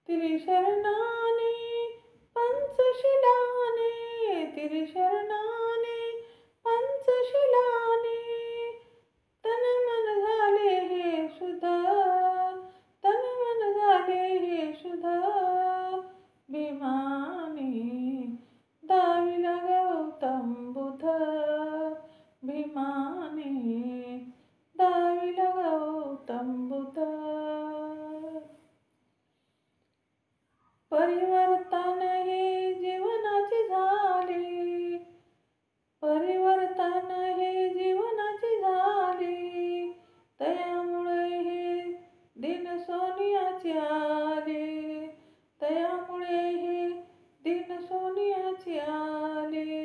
त्रिशरणाने पंचशिलाने, त्रिशरणाने पंचशिलाने तन मन झाले हे शुद्ध, तन मन झाले हे शुद्ध. भीमाने दाविला गौतम बुद्ध, भीमाने दाविला गौतम बुद्ध. परिवर्तन हे जीवनाचे झाले, परिवर्तन हे जीवनाचे झाले. तयामुळे हे दिन सोनियाचे आले, तयामुळे हे दिन सोनियाचे आले.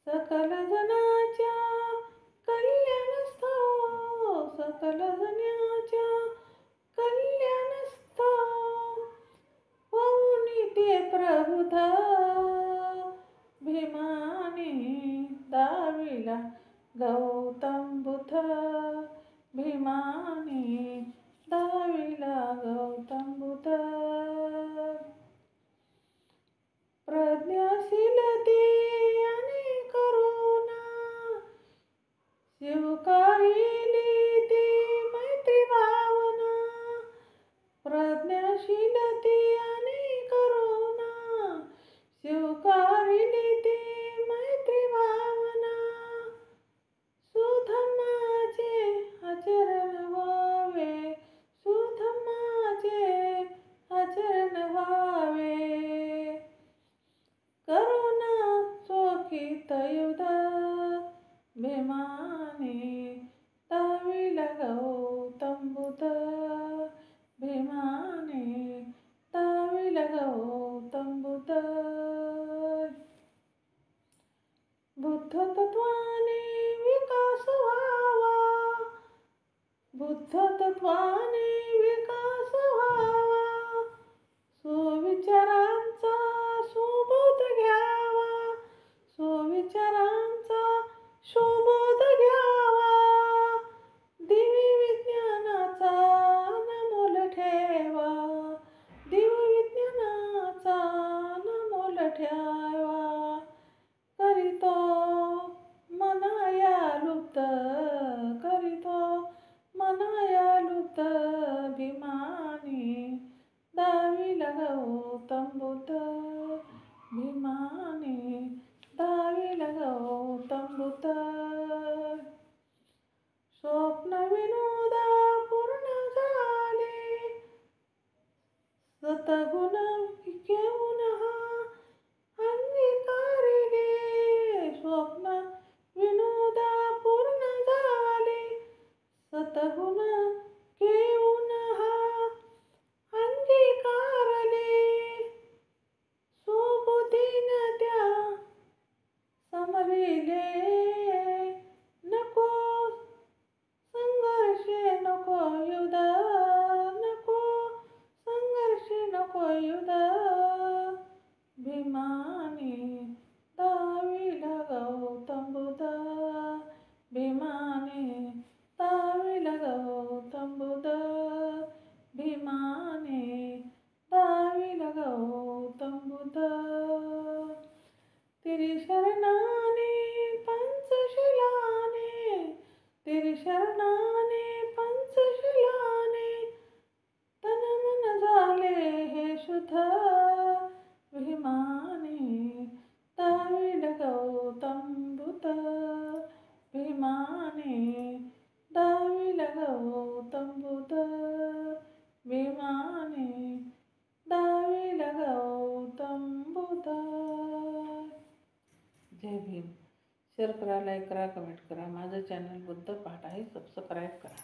सकल जनाच्या कल्याणास्तव, सकल जनाच्या कल्याणास्तव होऊनी ते प्रबुद्ध. भीमाने दाविला गौतम बुद्ध, भीमाने दाविला गौतम बुद्ध. प्रज्ञाशीलते आणि करुणा स्वीकारिली ती मैत्री भावना, प्रज्ञाशीलते आणि करुणा स्वीकारिली ती मैत्री भावना. सुधम्माचे आचरण व्हावे, सुधम्माचे आचरण व्हावे. करुणा चोखीत युद्ध, भीमाने दाविला गौतम बुद्ध, भीमाने दाविला गौतम बुद्ध. बुद्ध तत्वाने विकास व्हावा, बुद्ध तत्वाने विकास व्हावा. सुविचारांचा सुबोध घ्यावा, सुविचारांचा सुबोध घ्यावा. दिव्य विज्ञानाचा अनमोल ठेवा, दिव्य विज्ञानाचा अनमोल ठेवा. करीतो मनाया लुप्त, करीतो मनाया लुप्त. भीमाने दाविला गौतम बुद्ध, भीमाने दाविला गौतम बुद्ध. स्वप्न विनोदा पूर्ण झाले, सतगुण घेऊन हा अंगीकारिले. स्वप्न विनोदा पूर्ण झाले, सतगुण घेऊन हा अंगीकारले. सुबुद्धीन त्या समरिले, नको संघर्ष नको युद्ध, नको संघर्ष नको युद्ध. भीमाने दाविला गौतम बुद्ध, भीमाने दाविला गौतम बुद्ध, भीमाने दाविला गौतम बुद्ध. त्रिशरणाने पंचशिलाने, त्रिशरणाने पंचशिलाने तन मन झाले हे शुद्ध. भीमाने दाविला गौतम बुद्ध, भीमाने दाविला गौतम बुद्ध, भीमाने दाविला गौतम बुद्ध. जय भीम. शेअर करा, लाईक करा, कमेंट करा. माझं चॅनल बुद्ध पाठ आहे, सबस्क्राईब करा.